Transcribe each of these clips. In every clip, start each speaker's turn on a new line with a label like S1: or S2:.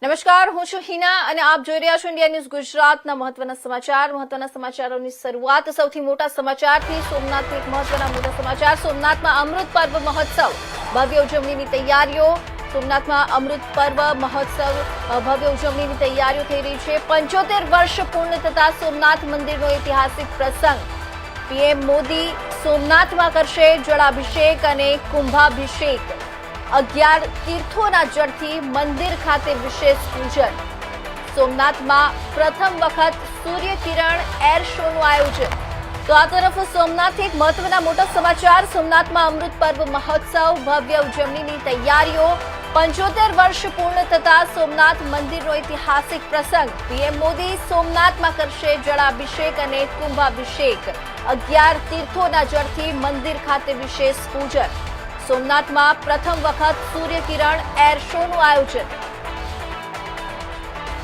S1: નમસ્કાર, હું છું હિના અને આપ જોઈ રહ્યા છો ઇન્ડિયા ન્યૂઝ ગુજરાતના મહત્વના સમાચારોની શરૂઆત સૌથી મોટા સમાચારથી. સોમનાથથી એક મહત્વના મોટા સમાચાર. સોમનાથમાં અમૃત પર્વ મહોત્સવ ભવ્ય ઉજવણીની તૈયારીઓ. સોમનાથમાં અમૃત પર્વ મહોત્સવ ભવ્ય ઉજવણીની તૈયારીઓ થઈ રહી છે. 75 વર્ષ પૂર્ણ થતા સોમનાથ મંદિરનો ઐતિહાસિક પ્રસંગ. પીએમ મોદી સોમનાથમાં કરશે જળાભિષેક અને કુંભાભિષેક. 11 તીર્થોના જળથી મંદિર ખાતે વિશેષ પૂજન. સોમનાથમાં પ્રથમ વખત સૂર્યકિરણ એર શોનું આયોજન. તો આ તરફ સોમનાથથી એક મહત્વના મોટા સમાચાર. સોમનાથમાં અમૃત પર્વ મહોત્સવ ભવ્ય ઉજવણીની તૈયારીઓ. 75 વર્ષ પૂર્ણ થતા સોમનાથ મંદિરનો ઐતિહાસિક પ્રસંગ. પીએમ મોદી સોમનાથમાં કરશે જળાભિષેક અને કુંભાભિષેક. 11 તીર્થોના જળથી મંદિર ખાતે વિશેષ પૂજન. સોમનાથમાં પ્રથમ વખત સૂર્યકિરણ એર શોનું આયોજન.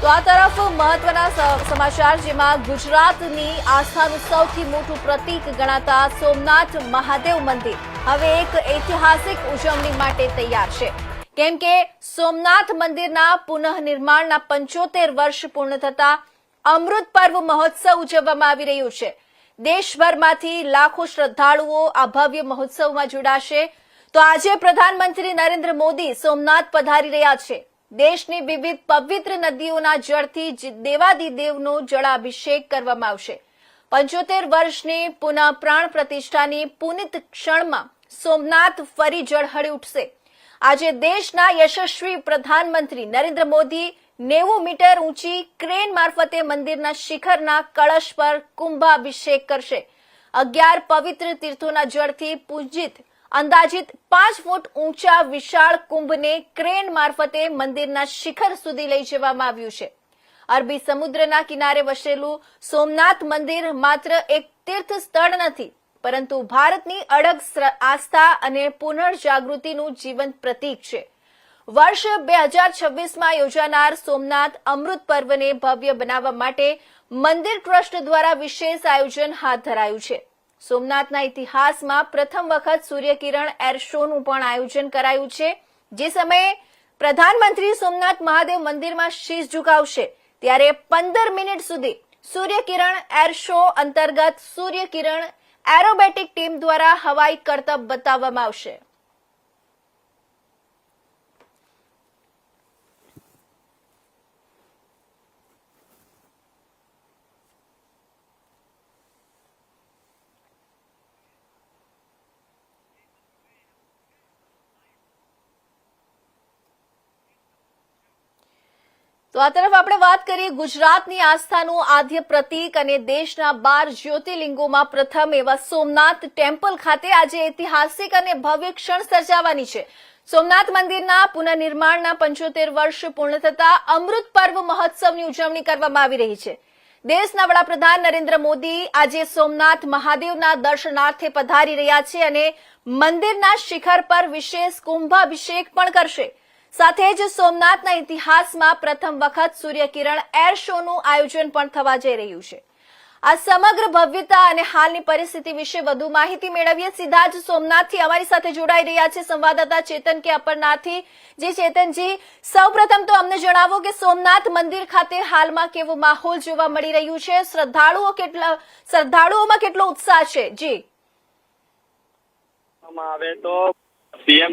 S1: તો આ તરફ મહત્વના સમાચાર, જેમાં ગુજરાતની આસ્થાનું સૌથી મોટું પ્રતીક ગણાતા સોમનાથ મહાદેવ મંદિર હવે એક ઐતિહાસિક ઉજવણી માટે તૈયાર છે. કેમ કે સોમનાથ મંદિરના પુનઃનિર્માણના 75 વર્ષ પૂર્ણ થતા અમૃત પર્વ મહોત્સવ ઉજવવામાં આવી રહ્યું છે. દેશભરમાંથી લાખો શ્રદ્ધાળુઓ આ ભવ્ય મહોત્સવમાં જોડાશે. તો આજે પ્રધાનમંત્રી નરેન્દ્ર મોદી સોમનાથ પધારી રહ્યા છે. દેશની વિવિધ પવિત્ર નદીઓના જળથી દેવાદિદેવનો જળાભિષેક કરવામાં આવશે. 75 વર્ષની પુનઃ પ્રાણ પ્રતિષ્ઠાની પુનિત ક્ષણમાં સોમનાથ ફરી ઝળહળી ઉઠશે. આજે દેશના યશસ્વી પ્રધાનમંત્રી નરેન્દ્ર મોદી 90 મીટર ઊંચી ક્રેન મારફતે મંદિરના શિખરના કળશ પર કુંભાભિષેક કરશે. 11 પવિત્ર તીર્થોના જળથી પૂજિત અંદાજિત 5 ફૂટ ઊંચા વિશાળ કુંભને ક્રેન મારફતે મંદિરના શિખર સુધી લઈ જવામાં આવ્યું છે. અરબી સમુદ્રના કિનારે વસેલું સોમનાથ મંદિર માત્ર એક તીર્થ સ્થળ નથી, પરંતુ ભારતની અડગ આસ્થા અને પુનર્જાગૃતિનું જીવંત પ્રતીક છે. વર્ષ 2026માં યોજાનાર સોમનાથ અમૃત પર્વને ભવ્ય બનાવવા માટે મંદિર ટ્રસ્ટ દ્વારા વિશેષ આયોજન હાથ ધરાયું છે. સોમનાથના ઇતિહાસમાં પ્રથમ વખત સૂર્યકિરણ એર શોનું પણ આયોજન કરાયું છે. જે સમયે પ્રધાનમંત્રી સોમનાથ મહાદેવ મંદિરમાં શીશ ઝુકાવશે ત્યારે 15 મિનિટ સુધી સૂર્યકિરણ એર શો અંતર્ગત સૂર્યકિરણ એરોબેટિક ટીમ દ્વારા હવાઈ કરતબ બતાવવામાં આવશે. તો આ તરફ આપણે વાત કરીએ ગુજરાતની આસ્થાનું આદ્ય પ્રતીક અને દેશના 12 જ્યોતિર્લિંગોમાં પ્રથમ એવા સોમનાથ ટેમ્પલ ખાતે આજે ઐતિહાસિક અને ભવ્ય ક્ષણ સર્જાવાની છે. સોમનાથ મંદિરના પુનઃનિર્માણના 75 વર્ષ પૂર્ણ થતા અમૃત પર્વ મહોત્સવની ઉજવણી કરવામાં આવી રહી છે. દેશના વડાપ્રધાન નરેન્દ્ર મોદી આજે સોમનાથ મહાદેવના દર્શનાર્થે પધારી રહ્યા છે અને મંદિરના શિખર પર વિશેષ કુંભાભિષેક પણ કરશે. સાથે જ સોમનાથના ઇતિહાસમાં પ્રથમ વખત સૂર્યકિરણ એર શોનું આયોજન પણ થવા જઈ રહ્યું છે. આ સમગ્ર ભવ્યતા અને હાલની પરિસ્થિતિ વિશે વધુ માહિતી મેળવીએ. સીધા જ સોમનાથથી અમારી સાથે જોડાઈ રહ્યા છે સંવાદદાતા ચેતન કે અપરનાથથી. જે ચેતનજી, સૌપ્રથમ તો અમને જણાવો કે સોમનાથ મંદિર ખાતે હાલમાં કેવો માહોલ જોવા મળી રહ્યું છે? શ્રદ્ધાળુઓમાં કેટલો ઉત્સાહ છે? જી
S2: આવે તો પીએમ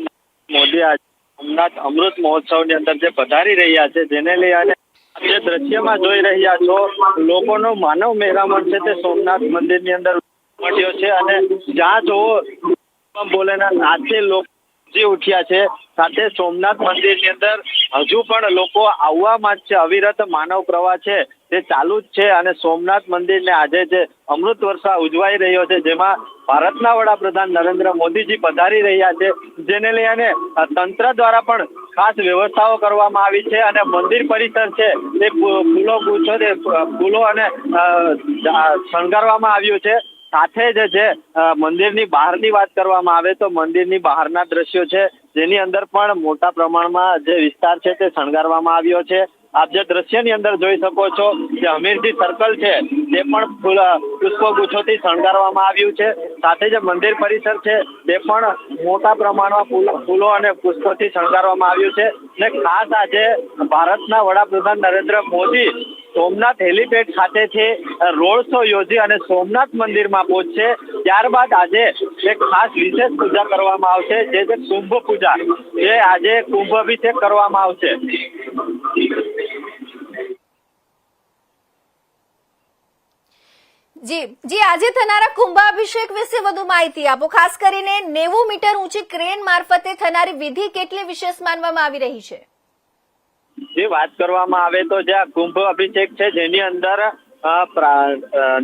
S2: મોદી સોમનાથ અમૃત મહોત્સવની અંદર જે પધારી રહ્યા છે, જેને લઈ અને જે દ્રશ્યમાં જોઈ રહ્યા છો, લોકોનો માનવ મહેરામણ છે તે સોમનાથ મંદિરની અંદર ઉમટ્યો છે અને જ્યાં જોવો બોલેના નાચે લોકો ઉઠ્યા છે. સાથે સોમનાથ મંદિરની અંદર હજુ પણ લોકો આવવામાં જ છે. અવિરત માનવ પ્રવાહ છે તે ચાલુ જ છે અને સોમનાથ મંદિરને આજે જે અમૃત વર્ષા ઉજવાઈ રહ્યો છે, જેમાં ભારતના વડાપ્રધાન નરેન્દ્ર મોદીજી પધારી રહ્યા છે, જેને લઈને તંત્ર દ્વારા પણ ખાસ વ્યવસ્થાઓ કરવામાં આવી છે અને મંદિર પરિસર છે તે ફૂલો અને શણગારવામાં આવ્યું છે. સાથે જ જે મંદિરની બહારની વાત કરવામાં આવે તો મંદિરની બહારના દ્રશ્યો છે, જેની અંદર પણ મોટા પ્રમાણમાં જે વિસ્તાર છે તે શણગારવામાં આવ્યો છે. આપ જે દ્રશ્યની અંદર જોઈ શકો છો કે હમીરજી સર્કલ છે તે પણ પુષ્પગુચ્છોથી શણગારવામાં આવ્યું છે. સાથે જે મંદિર પરિસર છે તે પણ મોટા પ્રમાણમાં ફૂલો અને પુષ્પોથી શણગારવામાં આવ્યું છે. ને ખાસ આજે ભારતના વડાપ્રધાન નરેન્દ્ર મોદી સોમનાથ હેલીપેડ ખાતેથી રોડ શો યોજી અને સોમનાથ મંદિરમાં પહોંચશે. ત્યારબાદ આજે એક ખાસ વિશેષ પૂજા કરવામાં આવશે, જે છે કુંભ પૂજા, જે આજે કુંભ અભિષેક કરવામાં આવશે.
S1: જી આજે થનારા કુંભાભિષેક વિશે વધુ માહિતી આપો. ખાસ કરીને 90 મીટર ઊંચી ક્રેન મારફતે થનારી વિધિ કેટલી વિશેષ માનવામાં આવી રહી છે?
S2: જે વાત કરવામાં આવે તો જે કુંભ અભિષેક છે, જેની અંદર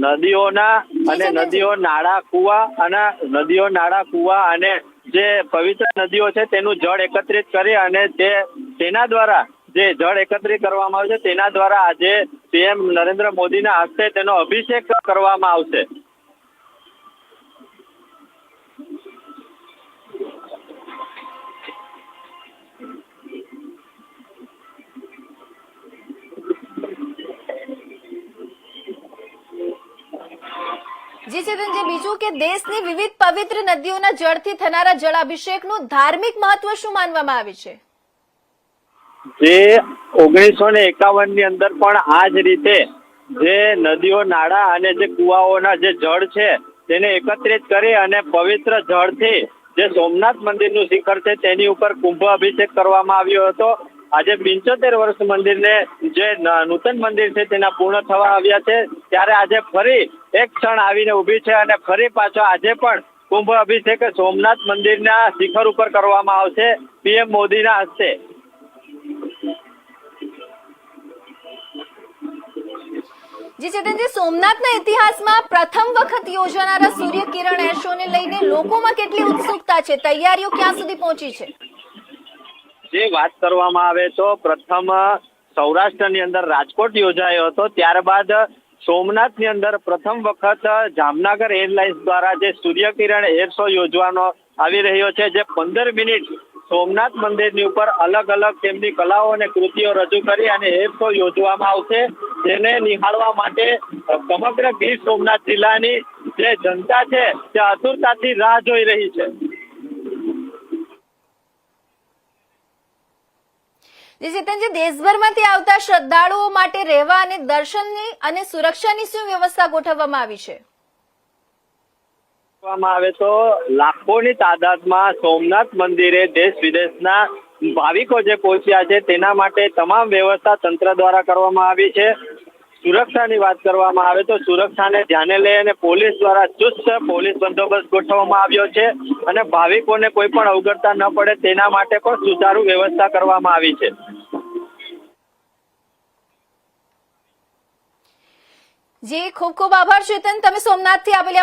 S2: નદીઓના અને નદીઓ નાળા કુવા અને જે પવિત્ર નદીઓ છે તેનું જળ એકત્રિત કરી અને તેના દ્વારા જે જળ એકત્રિત કરવામાં આવે છે તેના દ્વારા આજે પીએમ નરેન્દ્ર મોદીના હસ્તે તેનો અભિષેક કરવામાં આવશે.
S1: જી ચેતનજી, બીજું કે દેશની વિવિધ પવિત્ર નદીઓના જળથી થનારા જળાભિષેકનું ધાર્મિક મહત્વ શું માનવામાં આવે છે?
S2: જે 1951 ની અંદર પણ આ જ રીતે જે નદીઓ નાળા અને જે કુવાઓના જે જળ છે તેને એકત્રિત કરી અને પવિત્ર જળથી જે સોમનાથ મંદિરનું શિખર છે તેની ઉપર કુંભ અભિષેક કરવામાં આવ્યો હતો. આજે 75 વર્ષ મંદિરને જે નૂતન મંદિર છે તેના પૂર્ણ થવા આવ્યા છે, ત્યારે આજે ફરી એક ક્ષણ આવીને ઊભી છે અને ફરી પાછો આજે પણ કુંભ અભિષેક સોમનાથ મંદિરના શિખર ઉપર કરવામાં આવશે પીએમ મોદીના હસ્તે.
S1: જી ચેતનજી, સોમનાથના ઇતિહાસમાં પ્રથમ વખત યોજાનારા સૂર્ય કિરણ એર શોને લઈને લોકોમાં કેટલી ઉત્સુકતા છે? તૈયારીઓ ક્યાં સુધી પહોંચી છે?
S2: જે વાત કરવામાં આવે તો પ્રથમ સૌરાષ્ટ્રની અંદર રાજકોટ યોજાયો હતો, ત્યારબાદ સોમનાથની અંદર પ્રથમ વખત જામનગર એરલાઇન્સ દ્વારા જે સૂર્યકિરણ એર શો યોજવાનો આવી રહ્યો છે, જે 15 મિનિટ સોમનાથ મંદિરની ઉપર અલગ અલગ તેમની કલાઓ અને કૃતિઓ રજૂ કરી અને એર શો યોજવામાં આવશે. જેને નિહાળવા માટે સમગ્ર ગીર સોમનાથ જિલ્લાની જે જનતા છે તે આતુરતાથી રાહ જોઈ રહી છે.
S1: જી ચેતનજી, દેશભરમાંથી આવતા શ્રદ્ધાળુઓ માટે રહેવા અને દર્શનની અને સુરક્ષાની શું વ્યવસ્થા ગોઠવવામાં આવી છે?
S2: આવે તો લાખોની તાદાદમાં સોમનાથ મંદિરે દેશ વિદેશના ભાવિકો જે પહોંચ્યા છે તેના માટે તમામ વ્યવસ્થા તંત્ર દ્વારા કરવામાં આવી છે. સુરક્ષાની વાત કરવામાં આવે તો સુરક્ષાને ધ્યાને લઈ અને પોલીસ દ્વારા ચુસ્ત પોલીસ બંદોબસ્ત ગોઠવવામાં આવ્યો છે અને ભાવિકોને કોઈ પણ અવગડતા ન પડે તેના માટે પણ સુચારુ વ્યવસ્થા કરવામાં આવી છે.
S1: જી, ખૂબ ખૂબ આભાર ચેતન, તમે સોમનાથથી આપેલી